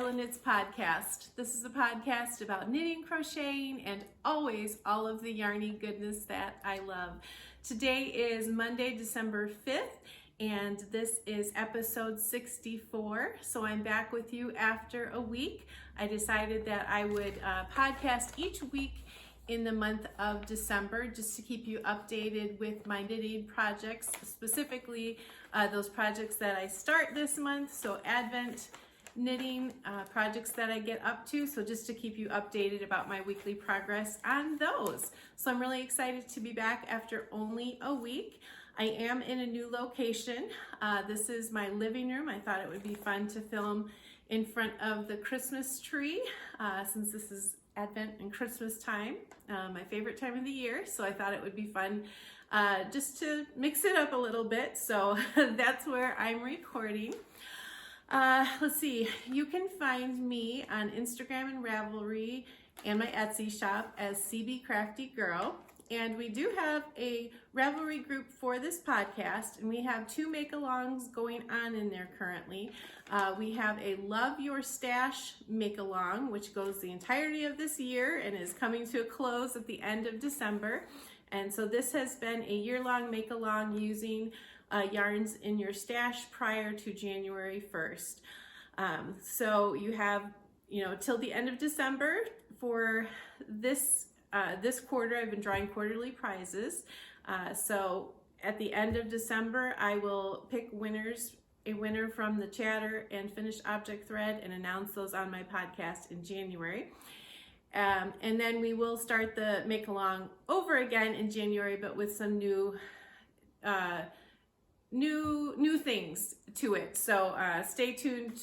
Carla Knits podcast. This is a podcast about knitting, crocheting, and always all of the yarny goodness that I love. Today is Monday, December 5th, and this is episode 64. So I'm back with you after a week. I decided that I would podcast each week in the month of December just to keep you updated with my knitting projects, specifically those projects that I start this month, so Advent knitting projects that I get up to, so just to keep you updated about my weekly progress on those. So I'm really excited to be back after only a week. I am in a new location. This is my living room. I thought it would be fun to film in front of the Christmas tree since this is Advent and Christmas time, my favorite time of the year, so I thought it would be fun just to mix it up a little bit. So that's where I'm recording. Let's see, you can find me on Instagram and Ravelry and my Etsy shop as cbcraftygirl. And we do have a Ravelry group for this podcast, and we have 2 make-alongs going on in there currently. We have a Love Your Stash make-along, which goes the entirety of this year and is coming to a close at the end of December. And so this has been a year-long make-along using yarns in your stash prior to January 1st. So you have, till the end of December for this quarter. I've been drawing quarterly prizes. So at the end of December, I will pick a winner from the chatter and finished object thread and announce those on my podcast in January. And then we will start the make-along over again in January, but with some new things to it. So stay tuned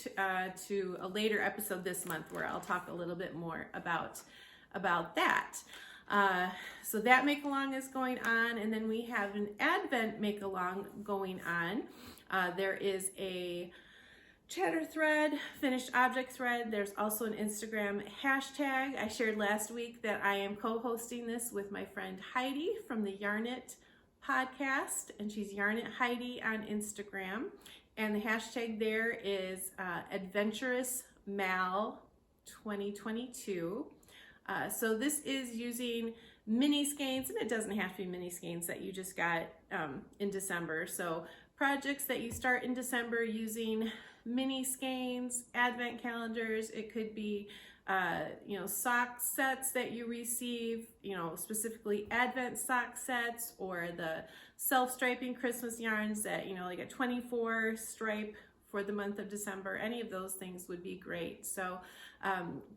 to a later episode this month where I'll talk a little bit more about that. So that make-along is going on, and then we have an Advent make-along going on. There is a chatter thread, finished object thread. There's also an Instagram hashtag. I shared last week that I am co-hosting this with my friend Heidi from the Yarn It podcast, and she's Yarn It Heidi on Instagram. And the hashtag there is Adventurous Mal 2022. So this is using mini skeins, and it doesn't have to be mini skeins that you just got in December. So projects that you start in December using mini skeins, Advent calendars. It could be sock sets that you receive, specifically Advent sock sets, or the self-striping Christmas yarns that, like a 24 stripe for the month of December. Any of those things would be great. So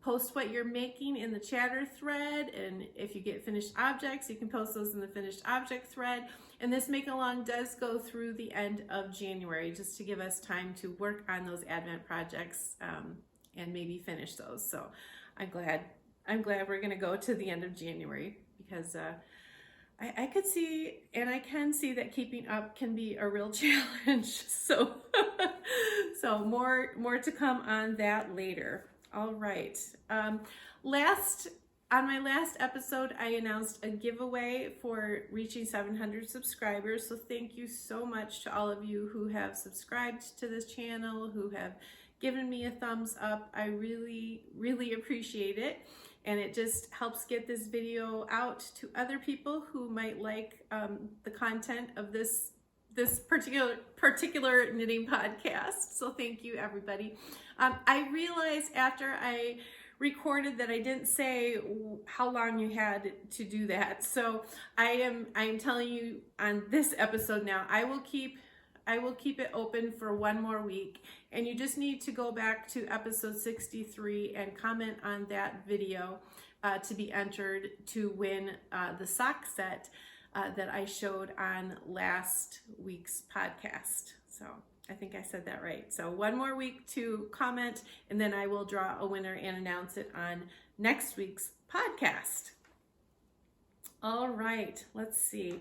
post what you're making in the chatter thread, and if you get finished objects, you can post those in the finished object thread. And this make-along does go through the end of January, just to give us time to work on those Advent projects and maybe finish those. So I'm glad we're gonna go to the end of January, because I could see, and I can see, that keeping up can be a real challenge. So so more to come on that later. All right. On my last episode, I announced a giveaway for reaching 700 subscribers. So thank you so much to all of you who have subscribed to this channel, who have given me a thumbs up. I really, really appreciate it. And it just helps get this video out to other people who might like the content of this particular knitting podcast. So thank you, everybody. I realized after I recorded that I didn't say how long you had to do that. So I am telling you on this episode now, I will keep it open for 1 more week, and you just need to go back to episode 63 and comment on that video to be entered to win the sock set that I showed on last week's podcast. So I think I said that right. So 1 more week to comment, and then I will draw a winner and announce it on next week's podcast. All right, let's see.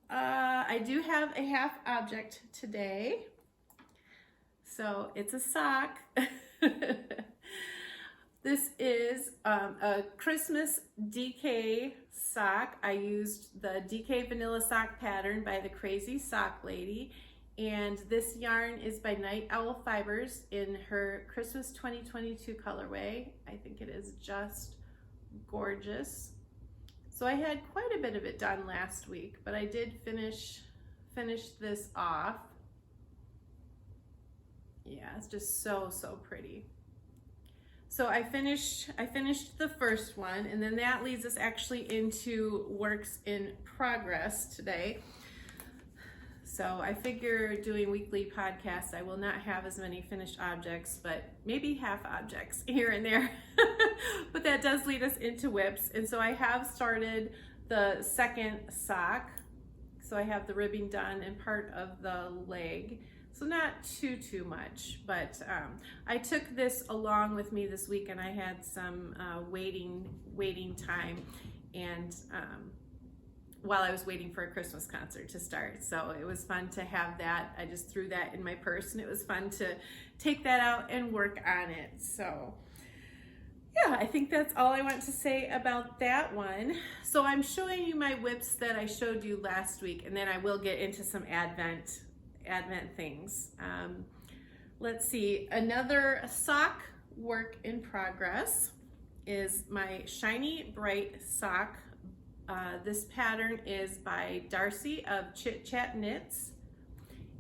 I do have a half object today. So it's a sock. This is a Christmas DK sock. I used the DK Vanilla Sock pattern by the Crazy Sock Lady, And this yarn is by Night Owl Fibers in her Christmas 2022 colorway. I think it is just gorgeous. So I had quite a bit of it done last week, but I did finish this off. Yeah, it's just so pretty. So I finished the first one, and then that leads us actually into works in progress today. So I figure doing weekly podcasts, I will not have as many finished objects, but maybe half objects here and there. But that does lead us into whips. And so I have started the second sock. So I have the ribbing done and part of the leg. So not too much, but I took this along with me this week, and I had some waiting time, and while I was waiting for a Christmas concert to start. So it was fun to have that. I just threw that in my purse, and it was fun to take that out and work on it. So yeah, I think that's all I want to say about that one. So I'm showing you my whips that I showed you last week, and then I will get into some Advent things. Let's see, another sock work in progress is my Shiny Bright sock. This pattern is by Darcy of Chit Chat Knits,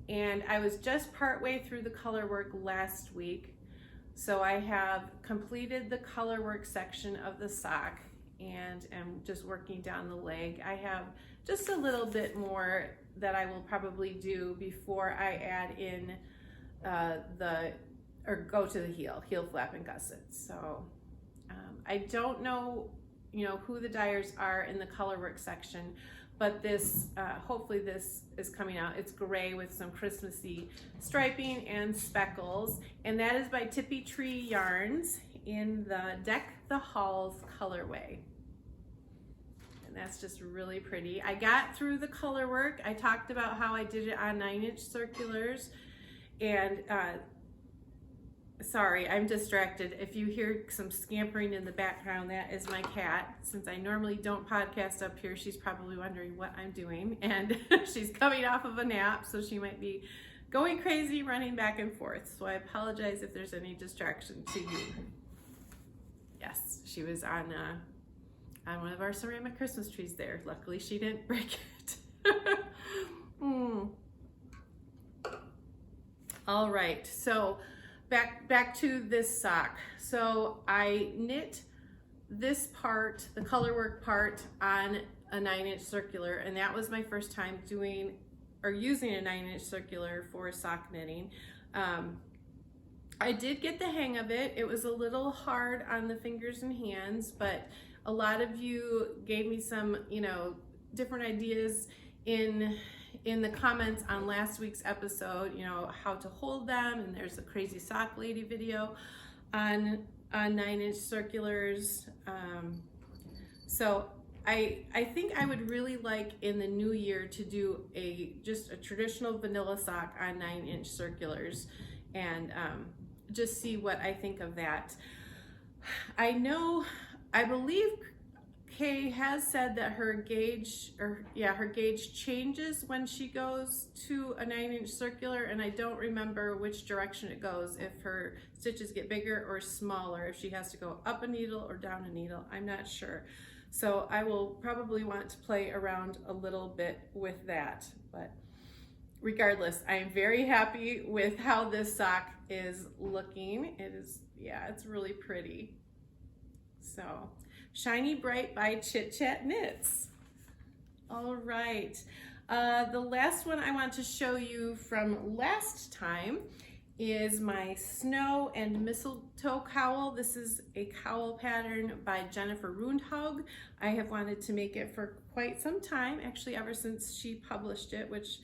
and I was just partway through the color work last week, so I have completed the color work section of the sock and am just working down the leg. I have just a little bit more that I will probably do before I add in go to the heel flap and gusset. So I don't know, who the dyers are in the color work section, but this, hopefully this is coming out. It's gray with some Christmassy striping and speckles, and that is by Tippy Tree Yarns in the Deck the Halls colorway. And that's just really pretty. I got through the color work. I talked about how I did it on 9-inch circulars, and sorry, I'm distracted. If you hear some scampering in the background, that is my cat. Since I normally don't podcast up here, she's probably wondering what I'm doing, and she's coming off of a nap, so she might be going crazy, running back and forth. So I apologize if there's any distraction to you. Yes, she was on one of our ceramic Christmas trees there. Luckily, she didn't break it. All right, so back to this sock. So I knit this part, the color work part, on a 9-inch circular, and that was my first time doing or using a 9-inch circular for sock knitting. I did get the hang of it. It was a little hard on the fingers and hands, but a lot of you gave me some, different ideas in the comments on last week's episode, how to hold them, and there's a Crazy Sock Lady video on 9-inch circulars. So I think I would really like in the new year to do just a traditional vanilla sock on 9-inch circulars, and just see what I think of that. I believe Kay has said that her gauge changes when she goes to a 9-inch circular, and I don't remember which direction it goes, if her stitches get bigger or smaller, if she has to go up a needle or down a needle. I'm not sure. So I will probably want to play around a little bit with that. But regardless, I am very happy with how this sock is looking. It's really pretty. So, Shiny Bright by Chit Chat Knits. All right, the last one I want to show you from last time is my Snow and Mistletoe cowl. This is a cowl pattern by Jennifer Rundhaug. I have wanted to make it for quite some time, actually ever since she published it, which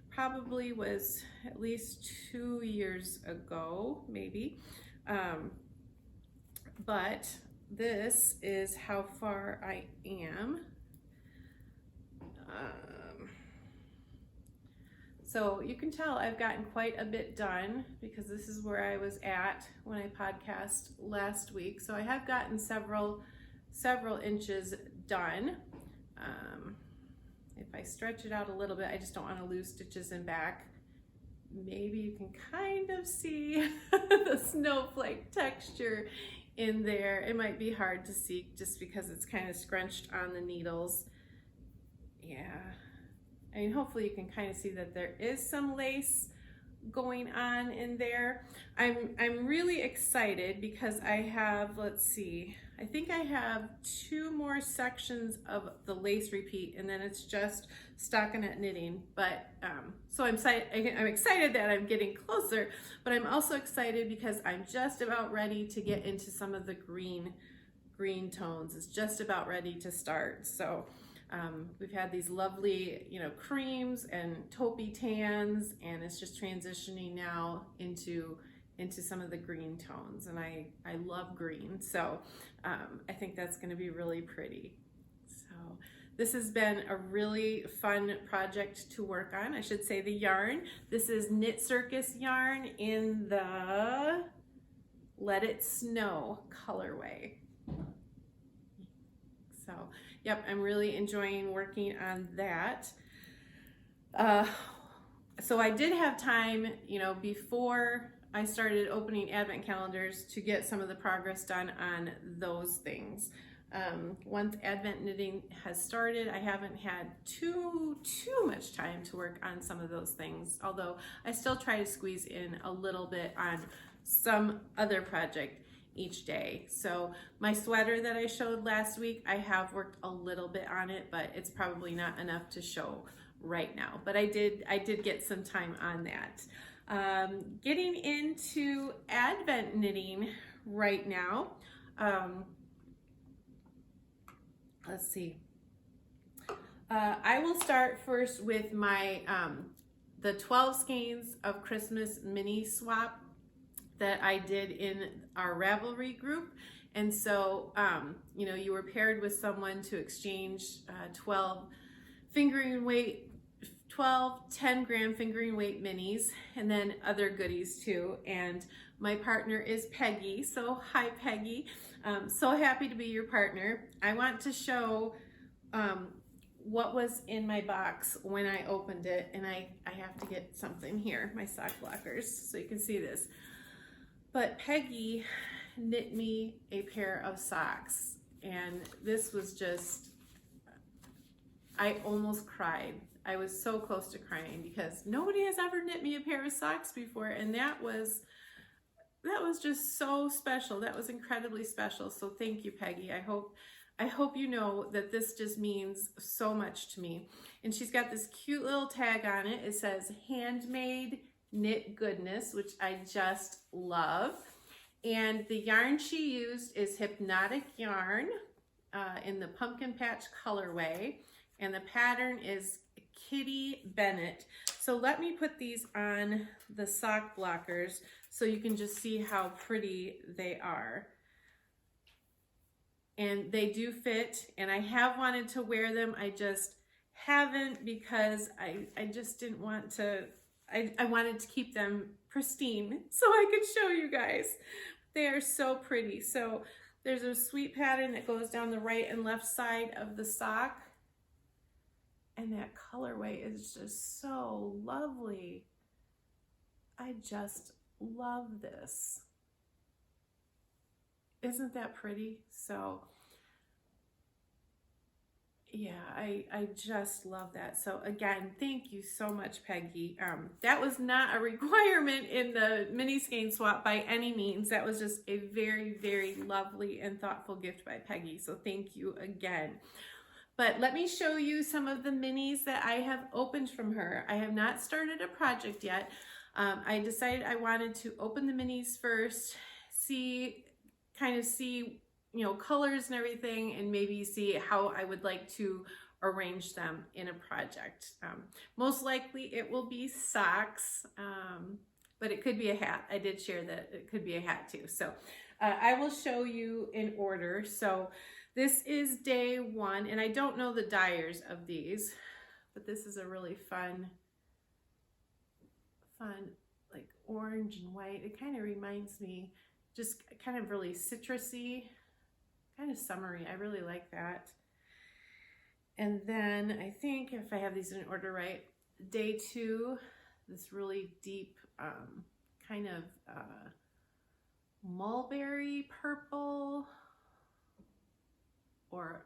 probably was at least 2 years ago, maybe. But this is how far I am. So you can tell I've gotten quite a bit done, because this is where I was at when I podcast last week. So I have gotten several inches done. If I stretch it out a little bit, I just don't want to lose stitches in back. maybe you can kind of see the snowflake texture in there. It might be hard to see just because it's kind of scrunched on the needles. Yeah, I mean, hopefully you can kind of see that there is some lace going on in there. I'm really excited because I have, let's see, I think I have 2 more sections of the lace repeat, and then it's just stockinette knitting. But so I'm excited that I'm getting closer, but I'm also excited because I'm just about ready to get into some of the green tones. It's just about ready to start. So we've had these lovely, creams and taupey tans, and it's just transitioning now into some of the green tones, and I love green, so I think that's going to be really pretty. So this has been a really fun project to work on. I should say the yarn. This is Knit Circus yarn in the Let It Snow colorway. So, yep, I'm really enjoying working on that. So I did have time, before I started opening advent calendars to get some of the progress done on those things. Once advent knitting has started, I haven't had too much time to work on some of those things, although I still try to squeeze in a little bit on some other project each day. So my sweater that I showed last week, I have worked a little bit on it, but it's probably not enough to show right now. But I did get some time on that. Getting into advent knitting right now. Let's see. I will start first with my the 12 skeins of Christmas mini swap that I did in our Ravelry group. And so, you were paired with someone to exchange 12 10-gram fingering weight minis, and then other goodies too. And my partner is Peggy. So hi, Peggy. So happy to be your partner. I want to show what was in my box when I opened it. And I have to get something here, my sock blockers, so you can see this. But Peggy knit me a pair of socks, and this was just, I almost cried. I was so close to crying because nobody has ever knit me a pair of socks before, and that was just so special. That was incredibly special. So thank you, Peggy. I hope you know that this just means so much to me. And she's got this cute little tag on it. It says handmade knit goodness, which I just love. And the yarn she used is Hypnotic yarn in the Pumpkin Patch colorway, and the pattern is Kitty Bennett. So let me put these on the sock blockers so you can just see how pretty they are. And they do fit, and I have wanted to wear them. I just haven't because I just didn't want to. I wanted to keep them pristine so I could show you guys. They are so pretty. So there's a sweet pattern that goes down the right and left side of the sock. And that colorway is just so lovely. I just love this. Isn't that pretty? So yeah, I just love that. So again, thank you so much, Peggy. That was not a requirement in the mini skein swap by any means. That was just a very, very lovely and thoughtful gift by Peggy. So thank you again. But let me show you some of the minis that I have opened from her. I have not started a project yet. I decided I wanted to open the minis first, kind of see colors and everything, and maybe see how I would like to arrange them in a project. Most likely it will be socks, but it could be a hat. I did share that it could be a hat too. So I will show you in order. So this is day 1, and I don't know the dyers of these, but this is a really fun like orange and white. It kind of reminds me, just kind of really citrusy, kind of summery. I really like that. And then I think if I have these in order right, day 2, this really deep kind of mulberry purple or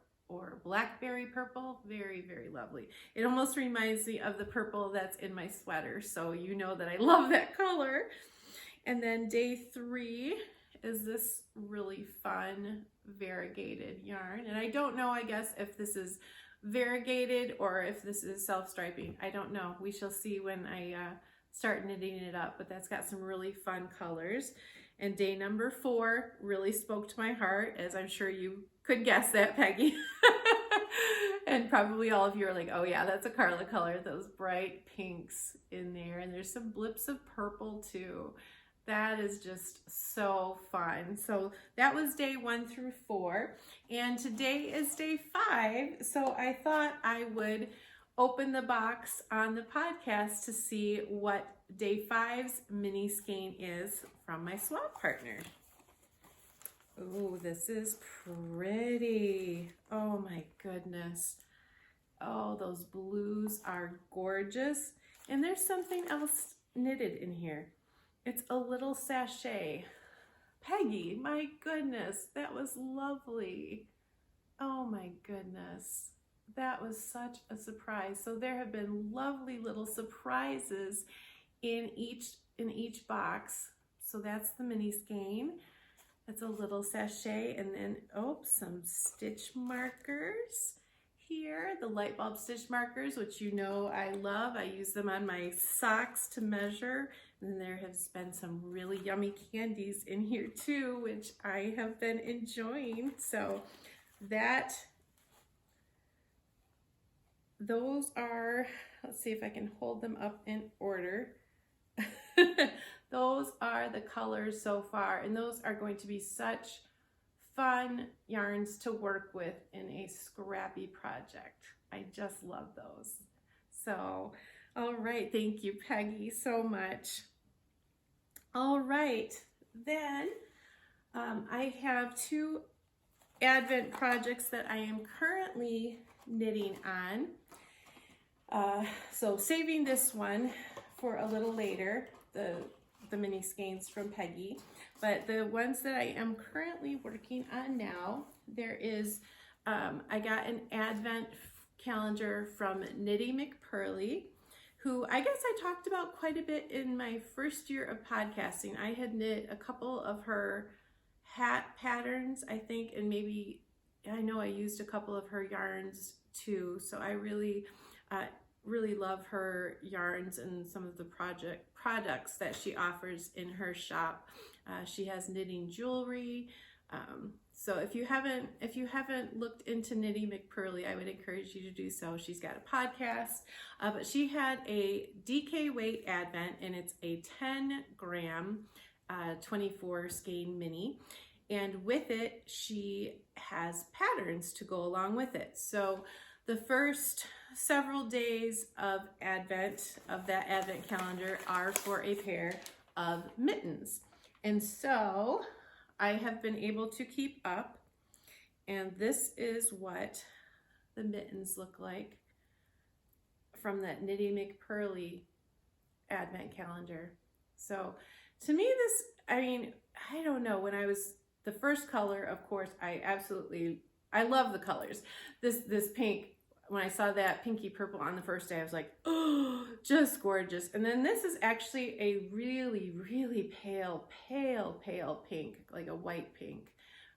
blackberry purple. Very, very lovely. It almost reminds me of the purple that's in my sweater, so you know that I love that color. And then day 3 is this really fun variegated yarn. And I don't know, I guess, if this is variegated or if this is self-striping. I don't know. We shall see when I start knitting it up, but that's got some really fun colors. And day number 4 really spoke to my heart, as I'm sure you could guess that, Peggy. And probably all of you are like, oh yeah, that's a Carla color, those bright pinks in there. And there's some blips of purple too. That is just so fun. So that was day 1 through 4. And today is day 5. So I thought I would open the box on the podcast to see what day 5's mini skein is from my swap partner. Oh, this is pretty. Oh my goodness. Oh, those blues are gorgeous. And there's something else knitted in here. It's a little sachet. Peggy, my goodness, that was lovely. Oh my goodness. That was such a surprise. So there have been lovely little surprises in each box. So that's the mini skein. It's a little sachet, and then some stitch markers here, the light bulb stitch markers, which you know I love. I use them on my socks to measure. And then there has been some really yummy candies in here too, which I have been enjoying. So those are, let's see if I can hold them up in order. Those are the colors so far, and those are going to be such fun yarns to work with in a scrappy project. I just love those. So, all right, thank you, Peggy, so much. All right, then I have 2 Advent projects that I am currently knitting on. So saving this one for a little later, the mini skeins from Peggy. But the ones that I am currently working on now, there is, I got an Advent calendar from Knitting McPurley, who I guess I talked about quite a bit in my first year of podcasting. I had knit a couple of her hat patterns, I think, and maybe, I know I used a couple of her yarns too. So I really love her yarns and some of the products that she offers in her shop. She has knitting jewelry. So if you haven't looked into Knitting McPurley, I would encourage you to do so. She's got a podcast, but she had a DK weight Advent, and it's a 10 gram 24 skein mini. And with it, she has patterns to go along with it. So the first several days of Advent, of that Advent calendar, are for a pair of mittens. And so I have been able to keep up, and this is what the mittens look like from that Knitting McPurley Advent calendar. So to me, this, I mean, I don't know, when I was, the first color, of course, I love the colors. This pink, when I saw that pinky purple on the first day, I was like, oh, just gorgeous. And then this is actually a really, really pale pink, like a white pink.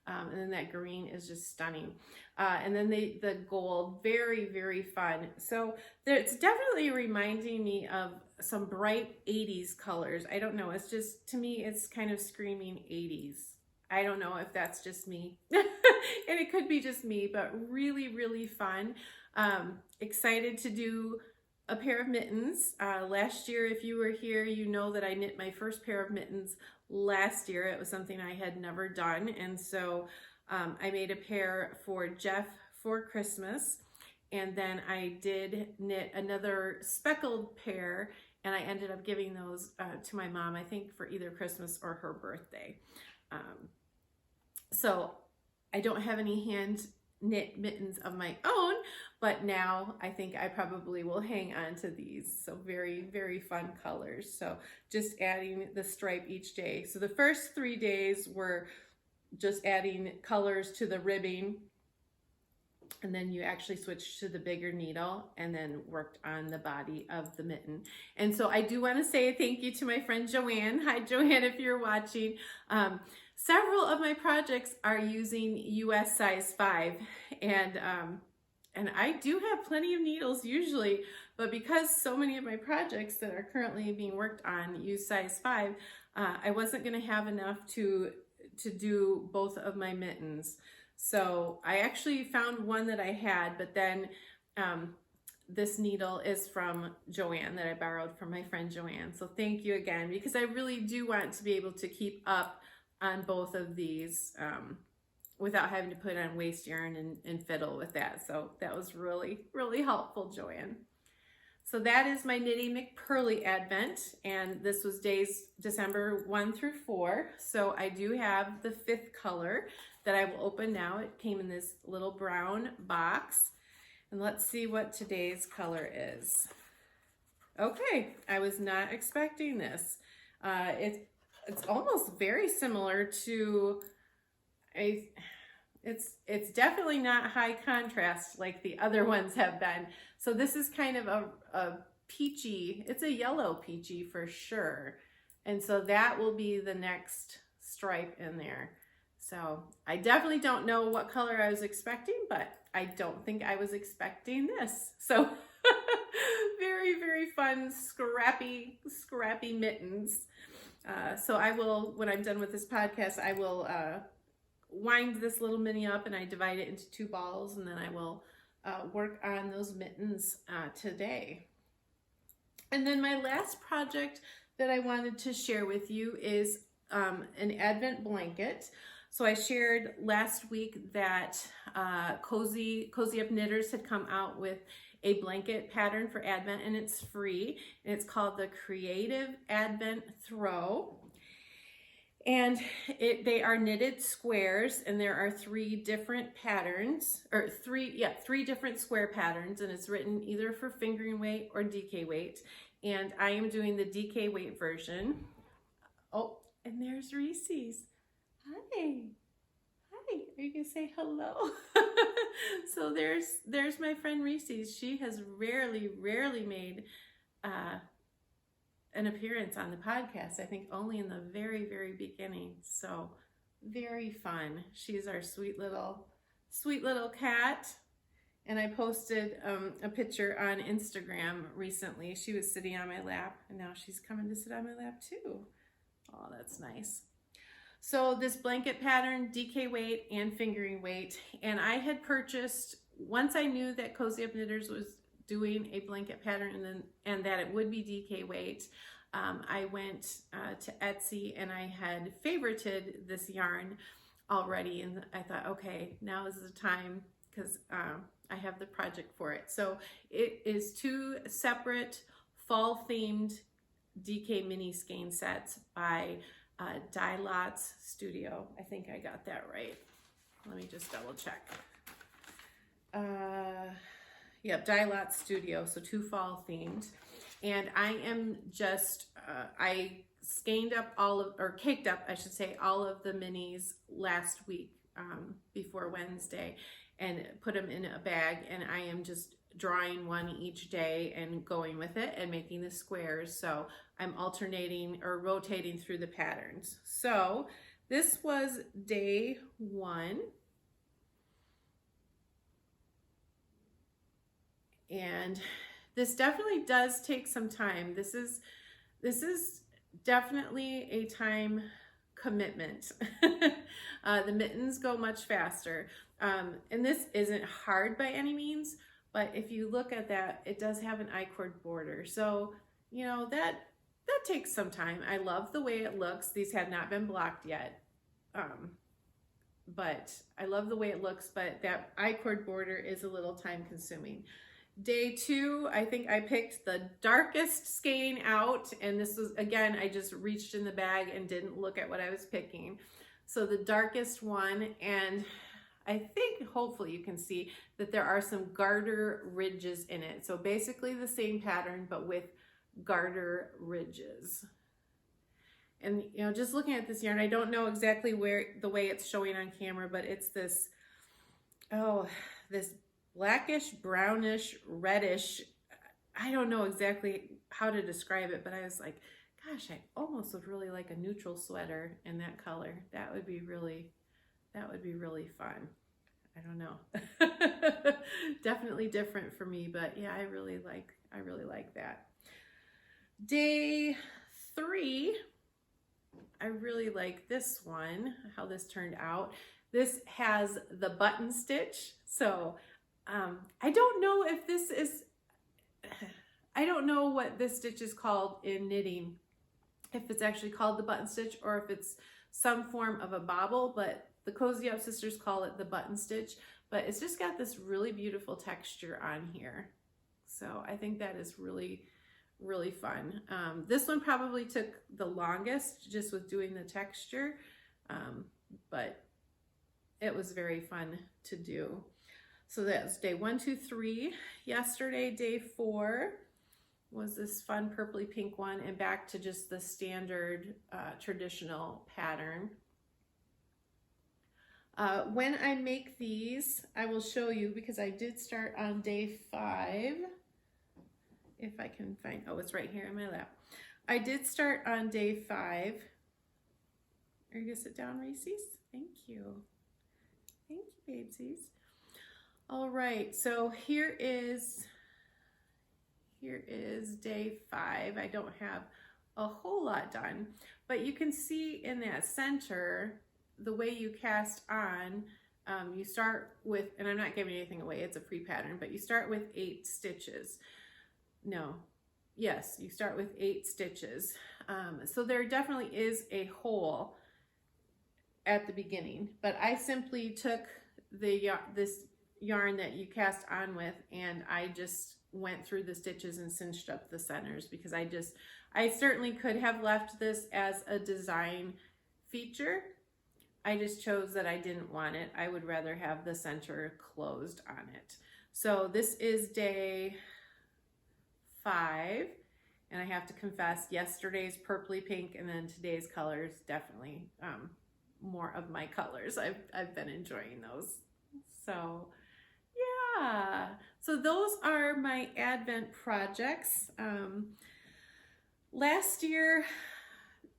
And then that green is just stunning. And then the gold, very, very fun. So it's definitely reminding me of some bright 80s colors. I don't know, it's just, to me, it's kind of screaming 80s. I don't know if that's just me. And it could be just me, but really, really fun. Excited to do a pair of mittens. Last year, if you were here, you know that I knit my first pair of mittens last year. It was something I had never done. And so I made a pair for Jeff for Christmas. And then I did knit another speckled pair, and I ended up giving those to my mom, I think for either Christmas or her birthday. So I don't have any hand knit mittens of my own, but now I think I probably will hang on to these. So very, very fun colors. So just adding the stripe each day. So the first 3 days were just adding colors to the ribbing, and then you actually switched to the bigger needle and then worked on the body of the mitten. And so I do want to say thank you to my friend Joanne. Hi Joanne, if you're watching. Several of my projects are using US size 5, and I do have plenty of needles usually, but because so many of my projects that are currently being worked on use size 5, I wasn't going to have enough to do both of my mittens. So I actually found one that I had, but then this needle is from Joanne that I borrowed from my friend Joanne. So thank you again, because I really do want to be able to keep up on both of these without having to put on waste yarn and fiddle with that. So that was really, really helpful, Joanne. So that is my Knitting McPurley Advent, and this was days December 1 through 4. So I do have the 5th color that I will open now. It came in this little brown box. And let's see what today's color is. Okay, I was not expecting this. It's almost very similar to it's definitely not high contrast like the other ones have been. So this is kind of a peachy, it's a yellow peachy for sure. And so that will be the next stripe in there. So I definitely don't know what color I was expecting, but I don't think I was expecting this. So very, very fun, scrappy mittens. So I will, when I'm done with this podcast, I will wind this little mini up and I divide it into 2 balls, and then I will work on those mittens today. And then my last project that I wanted to share with you is an Advent blanket. So I shared last week that Cozy Up Knitters had come out with a blanket pattern for Advent, and it's free, and it's called the Creative Advent Throw. And they are knitted squares, and there are 3 different patterns, or 3 different square patterns, and it's written either for fingering weight or DK weight. And I am doing the DK weight version. Oh, and there's Reese's. Hi. Hi. Are you gonna say hello? So there's my friend Reese's. She has rarely made an appearance on the podcast. I think only in the very, very beginning. So very fun. She's our sweet little cat. And I posted a picture on Instagram recently. She was sitting on my lap, and now she's coming to sit on my lap too. Oh, that's nice. So this blanket pattern, DK weight and fingering weight, and I had purchased, once I knew that Cozy Up Knitters was doing a blanket pattern and that it would be DK weight, I went to Etsy and I had favorited this yarn already, and I thought, okay, now is the time, because I have the project for it. So it is 2 separate fall themed DK mini skein sets by Dye Lots Studio. I think I got that right. Let me just double check. Yep, Dye Lots Studio, so 2 fall themed. And I am just, I skeined up caked up, I should say, all of the minis last week before Wednesday, and put them in a bag, and I am just drawing one each day and going with it and making the squares. So I'm alternating or rotating through the patterns. So this was day 1. And this definitely does take some time. This is definitely a time commitment. The mittens go much faster. And this isn't hard by any means, but if you look at that, it does have an I-cord border. So, you know, that takes some time. I love the way it looks. These have not been blocked yet. But I love the way it looks, but that I-cord border is a little time consuming. Day 2, I think I picked the darkest skein out, and this was, again, I just reached in the bag and didn't look at what I was picking. So the darkest one, and I think hopefully you can see that there are some garter ridges in it. So basically the same pattern, but with garter ridges. And you know, just looking at this yarn, I don't know exactly where the way it's showing on camera, but it's this, oh, this blackish, brownish, reddish. I don't know exactly how to describe it, but I was like, gosh, I almost would really like a neutral sweater in that color. That would be really fun. I don't know. Definitely different for me, but yeah, I really like that. Day 3, I really like this one, how this turned out. This has the button stitch. So I don't know if this is, I don't know what this stitch is called in knitting, if it's actually called the button stitch or if it's some form of a bobble, but the Cozy Up Sisters call it the button stitch, but it's just got this really beautiful texture on here. So I think that is really fun. This one probably took the longest just with doing the texture, but it was very fun to do. So that's day 1, 2, 3. Yesterday, day 4, was this fun purpley pink one, and back to just the standard traditional pattern. When I make these, I will show you, because I did start on day 5. If I can find, oh, it's right here in my lap. I did start on day 5. Are you gonna sit down, Reese's? Thank you. Thank you, babesies. All right, so here is day 5. I don't have a whole lot done, but you can see in that center, the way you cast on, you start with, and I'm not giving anything away, it's a free pattern, but you start with 8 stitches. No, yes, you start with 8 stitches. So there definitely is a hole at the beginning, but I simply took this yarn that you cast on with, and I just went through the stitches and cinched up the centers, because I certainly could have left this as a design feature. I just chose that I didn't want it. I would rather have the center closed on it. So this is day 5, and I have to confess, yesterday's purpley pink and then today's colors, definitely more of my colors. I've been enjoying those. So yeah, so those are my Advent projects. Last year,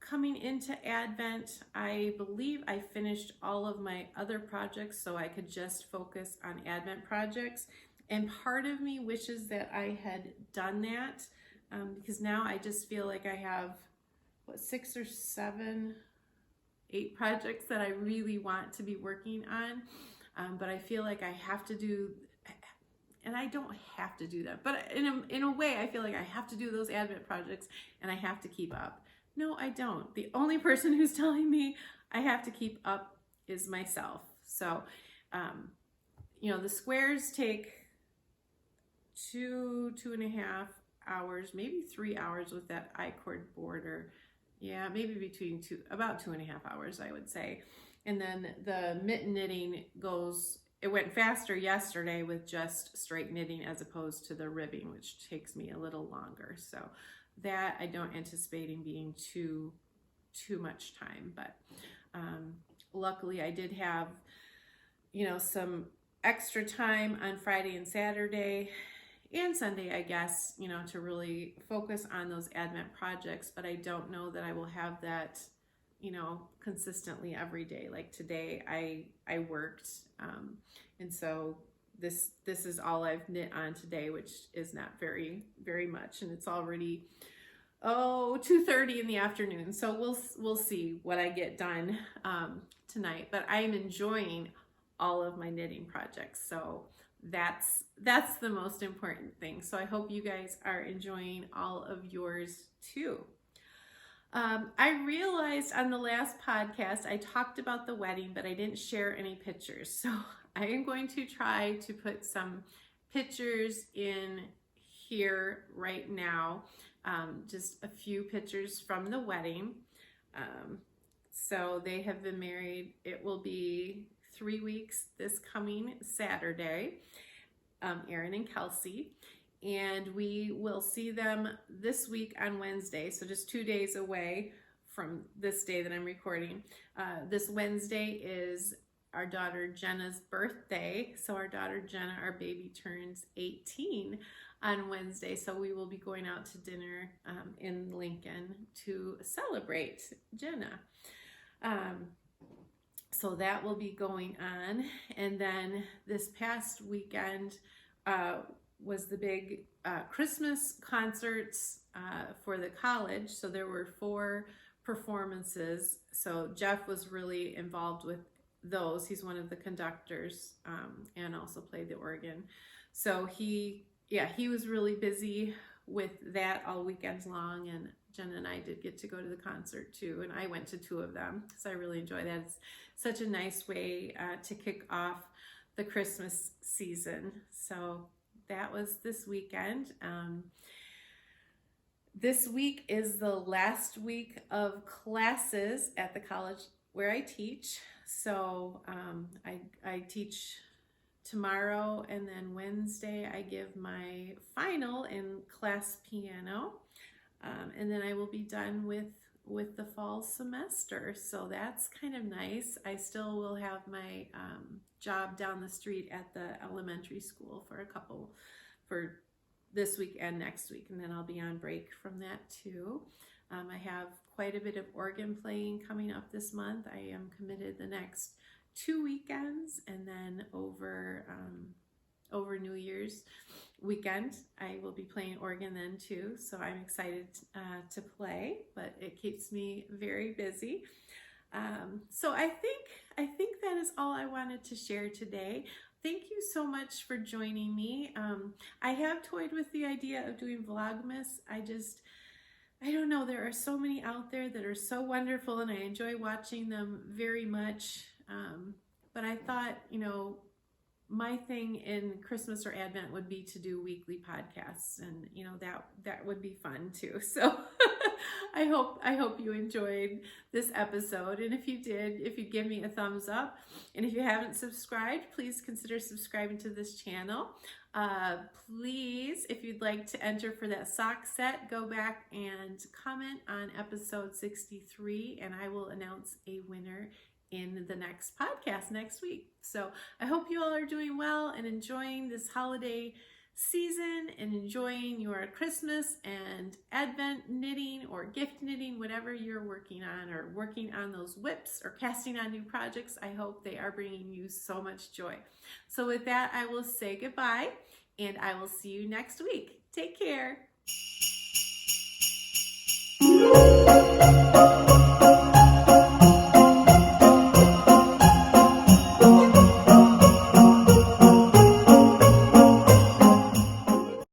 coming into Advent, I believe I finished all of my other projects so I could just focus on Advent projects. And part of me wishes that I had done that, because now I just feel like I have, what, 6 or 7, 8 projects that I really want to be working on. But I feel like I have to do, and I don't have to do that, but in a way I feel like I have to do those Advent projects and I have to keep up. No, I don't. The only person who's telling me I have to keep up is myself. So, you know, the squares take 2.5 hours, maybe 3 hours with that I-cord border. Yeah, maybe between about 2.5 hours, I would say. And then the mitten knitting it went faster yesterday with just straight knitting as opposed to the ribbing, which takes me a little longer. So that I don't anticipate in being too much time, but luckily I did have, you know, some extra time on Friday and Saturday and Sunday, I guess, you know, to really focus on those Advent projects. But I don't know that I will have that, you know, consistently every day. Like today I worked, and so this is all I've knit on today, which is not very much, and it's already 2:30 in the afternoon. So we'll see what I get done tonight. But I am enjoying all of my knitting projects, so that's the most important thing. So I hope you guys are enjoying all of yours too. I realized on the last podcast I talked about the wedding, but I didn't share any pictures. So I am going to try to put some pictures in here right now. Just a few pictures from the wedding. So they have been married. It will be 3 weeks this coming Saturday, Aaron and Kelsey. And we will see them this week on Wednesday, so just 2 days away from this day that I'm recording. This Wednesday is our daughter Jenna's birthday. So our daughter Jenna, our baby, turns 18 on Wednesday. So we will be going out to dinner in Lincoln to celebrate Jenna. So that will be going on. And then this past weekend was the big Christmas concerts for the college. So there were 4 performances. So Jeff was really involved with those. He's one of the conductors and also played the organ. So he was really busy with that all weekends long, and Jenna and I did get to go to the concert too, and I went to 2 of them, so I really enjoy that. It's such a nice way to kick off the Christmas season. So that was this weekend. This week is the last week of classes at the college where I teach. So I teach tomorrow, and then Wednesday I give my final in class piano, and then I will be done with the fall semester. So that's kind of nice. I still will have my job down the street at the elementary school for this week and next week, and then I'll be on break from that too. I have quite a bit of organ playing coming up this month. I am committed the next 2 weekends, and then over New Year's weekend I will be playing organ then too. So I'm excited to play, but it keeps me very busy. So I think that is all I wanted to share today. Thank you so much for joining me. I have toyed with the idea of doing Vlogmas. I don't know, there are so many out there that are so wonderful, and I enjoy watching them very much. But I thought, my thing in Christmas or Advent would be to do weekly podcasts, and that would be fun too. So I hope you enjoyed this episode, and if you did, if you give me a thumbs up, and if you haven't subscribed, please consider subscribing to this channel. Please, if you'd like to enter for that sock set, go back and comment on episode 63, and I will announce a winner in the next podcast next week. So I hope you all are doing well and enjoying this holiday season and enjoying your Christmas and Advent knitting or gift knitting, whatever you're working on, or working on those whips or casting on new projects. I hope they are bringing you so much joy. So with that, I will say goodbye, and I will see you next week. Take care.